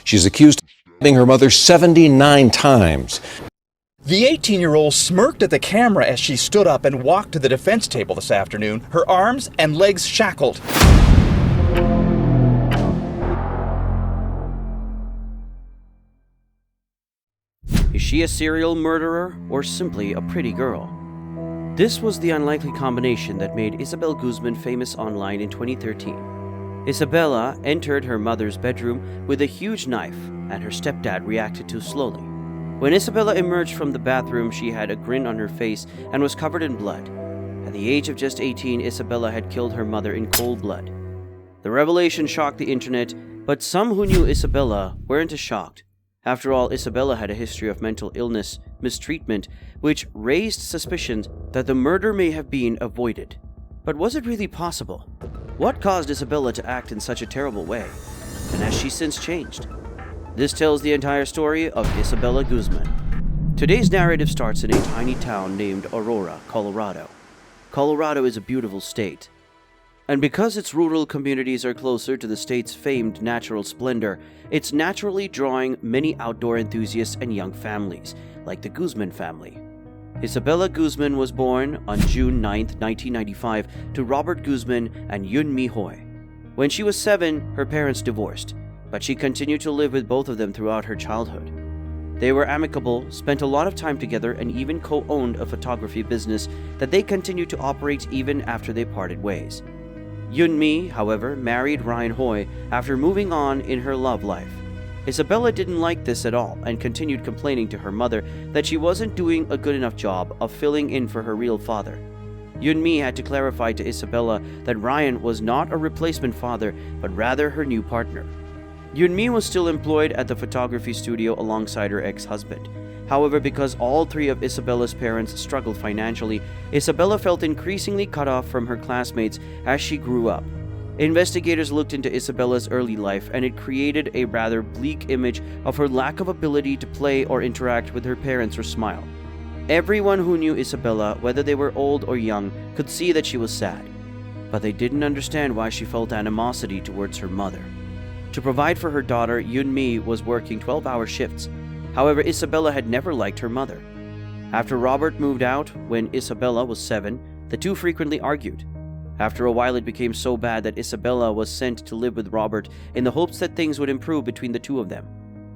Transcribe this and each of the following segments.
She's accused of stabbing her mother 79 times. The 18-year-old smirked at the camera as she stood up and walked to the defense table this afternoon, her arms and legs shackled. Is she a serial murderer or simply a pretty girl? This was the unlikely combination that made Isabella Guzman famous online in 2013. Isabella entered her mother's bedroom with a huge knife, and her stepdad reacted too slowly. When Isabella emerged from the bathroom, she had a grin on her face and was covered in blood. At the age of just 18, Isabella had killed her mother in cold blood. The revelation shocked the internet, but some who knew Isabella weren't as shocked. After all, Isabella had a history of mental illness, mistreatment, which raised suspicions that the murder may have been avoided. But was it really possible? What caused Isabella to act in such a terrible way? And has she since changed? This tells the entire story of Isabella Guzman. Today's narrative starts in a tiny town named Aurora, Colorado. Colorado is a beautiful state. And because its rural communities are closer to the state's famed natural splendor, it's naturally drawing many outdoor enthusiasts and young families, like the Guzman family. Isabella Guzman was born on June 9, 1995, to Robert Guzman and Yun Mi Hoy. When she was 7, her parents divorced, but she continued to live with both of them throughout her childhood. They were amicable, spent a lot of time together, and even co-owned a photography business that they continued to operate even after they parted ways. Yun Mi, however, married Ryan Hoy after moving on in her love life. Isabella didn't like this at all and continued complaining to her mother that she wasn't doing a good enough job of filling in for her real father. Yun Mi had to clarify to Isabella that Ryan was not a replacement father, but rather her new partner. Yun Mi was still employed at the photography studio alongside her ex-husband. However, because all 3 of Isabella's parents struggled financially, Isabella felt increasingly cut off from her classmates as she grew up. Investigators looked into Isabella's early life, and it created a rather bleak image of her lack of ability to play or interact with her parents or smile. Everyone who knew Isabella, whether they were old or young, could see that she was sad, but they didn't understand why she felt animosity towards her mother. To provide for her daughter, Yun Mi was working 12-hour shifts. However, Isabella had never liked her mother. After Robert moved out when Isabella was 7, the two frequently argued. After a while, it became so bad that Isabella was sent to live with Robert in the hopes that things would improve between the two of them.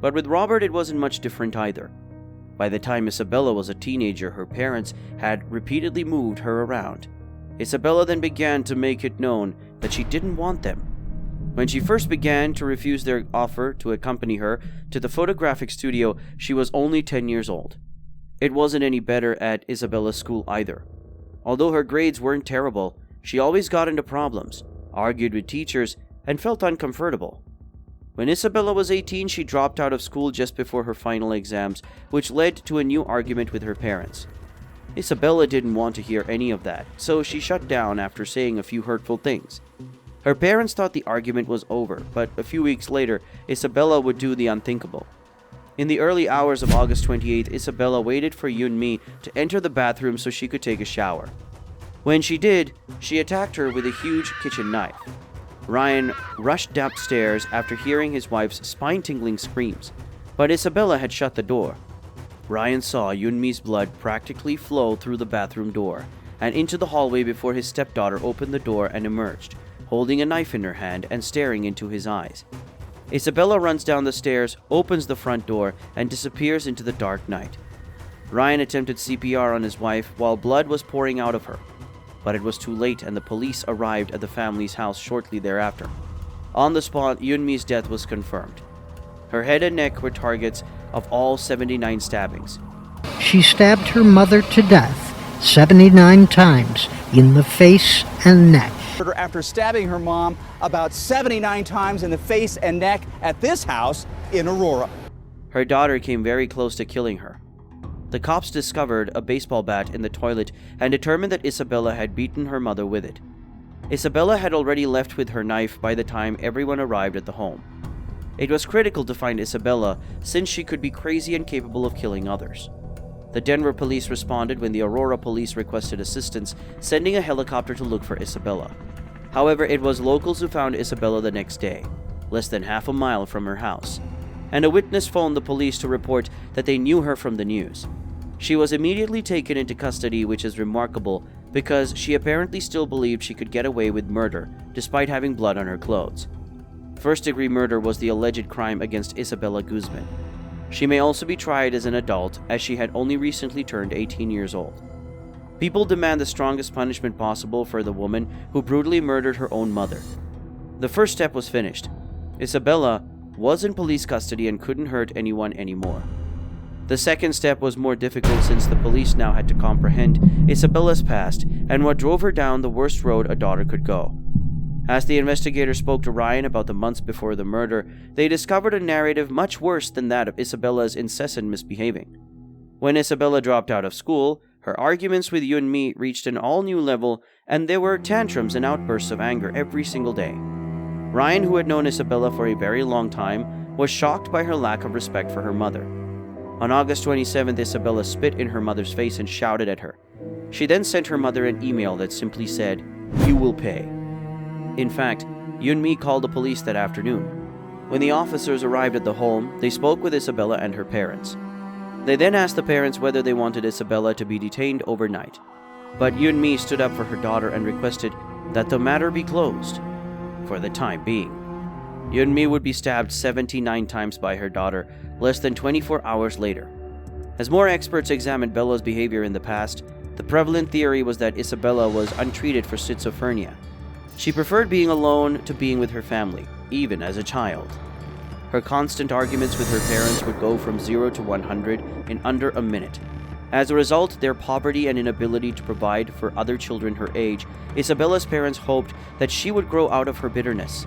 But with Robert, it wasn't much different either. By the time Isabella was a teenager, her parents had repeatedly moved her around. Isabella then began to make it known that she didn't want them. When she first began to refuse their offer to accompany her to the photographic studio, she was only 10 years old. It wasn't any better at Isabella's school either. Although her grades weren't terrible, she always got into problems, argued with teachers, and felt uncomfortable. When Isabella was 18, she dropped out of school just before her final exams, which led to a new argument with her parents. Isabella didn't want to hear any of that, so she shut down after saying a few hurtful things. Her parents thought the argument was over, but a few weeks later, Isabella would do the unthinkable. In the early hours of August 28th, Isabella waited for Yun Mi to enter the bathroom so she could take a shower. When she did, she attacked her with a huge kitchen knife. Ryan rushed upstairs after hearing his wife's spine-tingling screams, but Isabella had shut the door. Ryan saw Yun Mi's blood practically flow through the bathroom door and into the hallway before his stepdaughter opened the door and emerged, holding a knife in her hand and staring into his eyes. Isabella runs down the stairs, opens the front door, and disappears into the dark night. Ryan attempted CPR on his wife while blood was pouring out of her, but it was too late and the police arrived at the family's house shortly thereafter. On the spot, Yun Mi's death was confirmed. Her head and neck were targets of all 79 stabbings. She stabbed her mother to death 79 times in the face and neck. After stabbing her mom about 79 times in the face and neck at this house in Aurora. Her daughter came very close to killing her. The cops discovered a baseball bat in the toilet and determined that Isabella had beaten her mother with it. Isabella had already left with her knife by the time everyone arrived at the home. It was critical to find Isabella since she could be crazy and capable of killing others. The Denver police responded when the Aurora police requested assistance, sending a helicopter to look for Isabella. However, it was locals who found Isabella the next day, less than half a mile from her house. and a witness phoned the police to report that they knew her from the news. She was immediately taken into custody, which is remarkable because she apparently still believed she could get away with murder despite having blood on her clothes. First-degree murder was the alleged crime against Isabella Guzman. She may also be tried as an adult, as she had only recently turned 18 years old. People demand the strongest punishment possible for the woman who brutally murdered her own mother. The first step was finished. Isabella was in police custody and couldn't hurt anyone anymore. The second step was more difficult since the police now had to comprehend Isabella's past and what drove her down the worst road a daughter could go. As the investigators spoke to Ryan about the months before the murder, they discovered a narrative much worse than that of Isabella's incessant misbehaving. When Isabella dropped out of school, her arguments with Yunmi reached an all-new level, and there were tantrums and outbursts of anger every single day. Ryan, who had known Isabella for a very long time, was shocked by her lack of respect for her mother. On August 27th, Isabella spit in her mother's face and shouted at her. She then sent her mother an email that simply said, "You will pay." In fact, Yunmi called the police that afternoon. When the officers arrived at the home, they spoke with Isabella and her parents. They then asked the parents whether they wanted Isabella to be detained overnight. But Yunmi stood up for her daughter and requested that the matter be closed, for the time being. Yunmi would be stabbed 79 times by her daughter less than 24 hours later. As more experts examined Bella's behavior in the past, the prevalent theory was that Isabella was untreated for schizophrenia. She preferred being alone to being with her family, even as a child. Her constant arguments with her parents would go from 0 to 100 in under a minute. As a result, their poverty and inability to provide for other children her age, Isabella's parents hoped that she would grow out of her bitterness.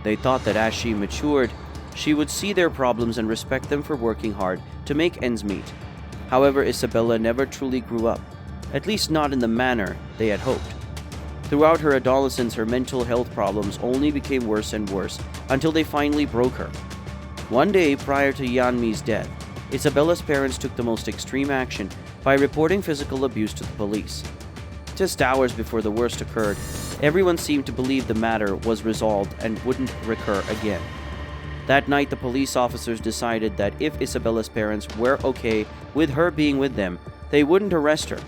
They thought that as she matured, she would see their problems and respect them for working hard to make ends meet. However, Isabella never truly grew up, at least not in the manner they had hoped. Throughout her adolescence, her mental health problems only became worse and worse until they finally broke her. One day prior to Yanmi's death, Isabella's parents took the most extreme action by reporting physical abuse to the police. Just hours before the worst occurred, everyone seemed to believe the matter was resolved and wouldn't recur again. That night, the police officers decided that if Isabella's parents were okay with her being with them, they wouldn't arrest her.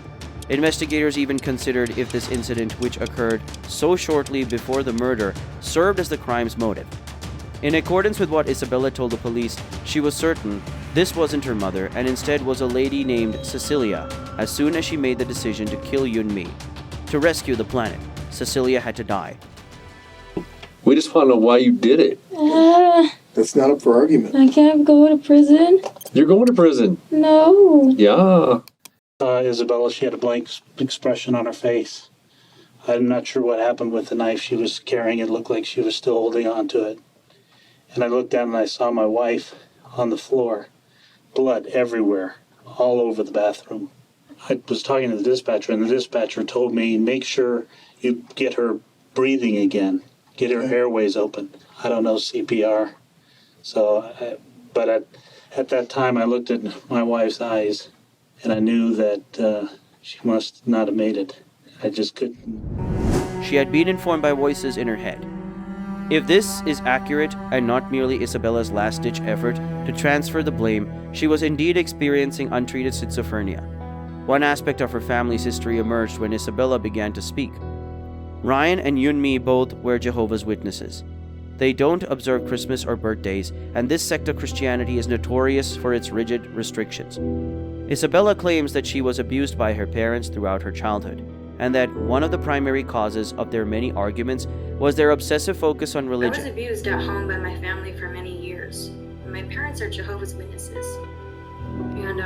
Investigators even considered if this incident, which occurred so shortly before the murder, served as the crime's motive. In accordance with what Isabella told the police, she was certain this wasn't her mother and instead was a lady named Cecilia as soon as she made the decision to kill Yunmi. To rescue the planet, Cecilia had to die. We just want to know why you did it. That's not up for argument. I can't go to prison. You're going to prison. No. Yeah. Isabella, she had a blank expression on her face. I'm not sure what happened with the knife she was carrying. It looked like she was still holding on to it. And I looked down and I saw my wife on the floor. Blood everywhere, all over the bathroom. I was talking to the dispatcher, and the dispatcher told me, make sure you get her breathing again. Get her airways open. I don't know CPR. But at that time, I looked at my wife's eyes, and I knew that she must not have made it. I just couldn't. She had been informed by voices in her head. If this is accurate and not merely Isabella's last-ditch effort to transfer the blame, she was indeed experiencing untreated schizophrenia. One aspect of her family's history emerged when Isabella began to speak. Ryan and Yunmi both were Jehovah's Witnesses. They don't observe Christmas or birthdays, and this sect of Christianity is notorious for its rigid restrictions. Isabella claims that she was abused by her parents throughout her childhood, and that one of the primary causes of their many arguments was their obsessive focus on religion. I was abused at home by my family for many years. My parents are Jehovah's Witnesses. And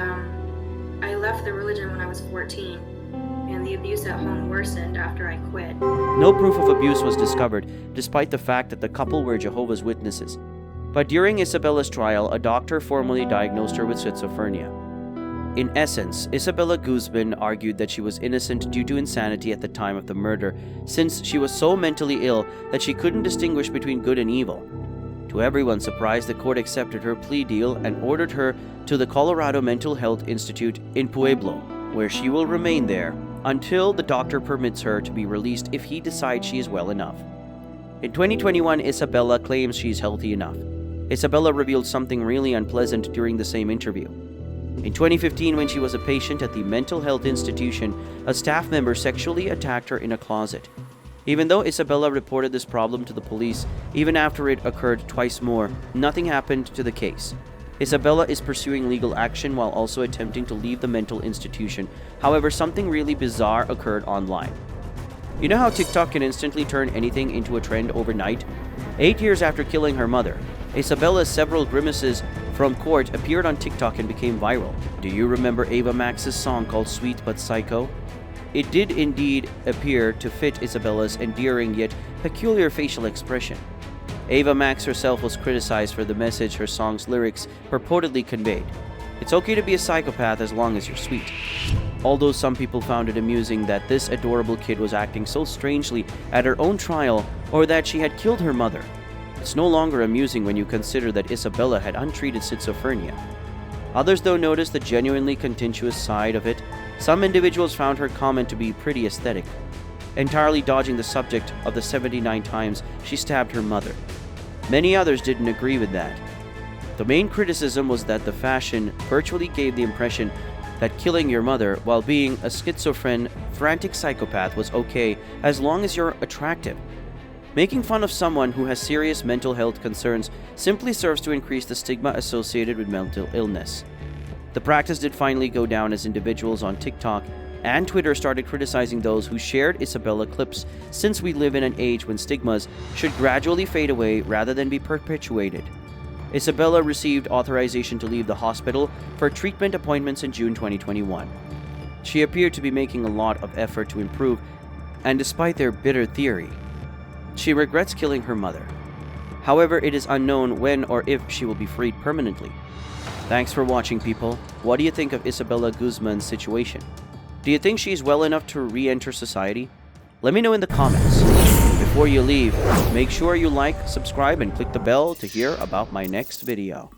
I left the religion when I was 14. And the abuse at home worsened after I quit. No proof of abuse was discovered, despite the fact that the couple were Jehovah's Witnesses. But during Isabella's trial, a doctor formally diagnosed her with schizophrenia. In essence, Isabella Guzman argued that she was innocent due to insanity at the time of the murder, since she was so mentally ill that she couldn't distinguish between good and evil. To everyone's surprise, the court accepted her plea deal and ordered her to the Colorado Mental Health Institute in Pueblo, where she will remain there until the doctor permits her to be released if he decides she is well enough. In 2021, Isabella claims she is healthy enough. Isabella revealed something really unpleasant during the same interview. In 2015, when she was a patient at the mental health institution, a staff member sexually attacked her in a closet. Even though Isabella reported this problem to the police, even after it occurred twice more, nothing happened to the case. Isabella is pursuing legal action while also attempting to leave the mental institution. However, something really bizarre occurred online. You know how TikTok can instantly turn anything into a trend overnight? 8 years after killing her mother, Isabella's several grimaces from court appeared on TikTok and became viral. Do you remember Ava Max's song called Sweet But Psycho? It did indeed appear to fit Isabella's endearing yet peculiar facial expression. Ava Max herself was criticized for the message her song's lyrics purportedly conveyed. It's okay to be a psychopath as long as you're sweet. Although some people found it amusing that this adorable kid was acting so strangely at her own trial, or that she had killed her mother. It's no longer amusing when you consider that Isabella had untreated schizophrenia. Others, though, noticed the genuinely contentious side of it. Some individuals found her comment to be pretty aesthetic, entirely dodging the subject of the 79 times she stabbed her mother. Many others didn't agree with that. The main criticism was that the fashion virtually gave the impression that killing your mother while being a schizophrenic, frantic psychopath was okay as long as you're attractive. Making fun of someone who has serious mental health concerns simply serves to increase the stigma associated with mental illness. The practice did finally go down as individuals on TikTok and Twitter started criticizing those who shared Isabella clips, since we live in an age when stigmas should gradually fade away rather than be perpetuated. Isabella received authorization to leave the hospital for treatment appointments in June 2021. She appeared to be making a lot of effort to improve, and despite their bitter theory, she regrets killing her mother. However, it is unknown when or if she will be freed permanently. Thanks for watching, people. What do you think of Isabella Guzman's situation? Do you think she's well enough to re-enter society? Let me know in the comments. Before you leave, make sure you like, subscribe, and click the bell to hear about my next video.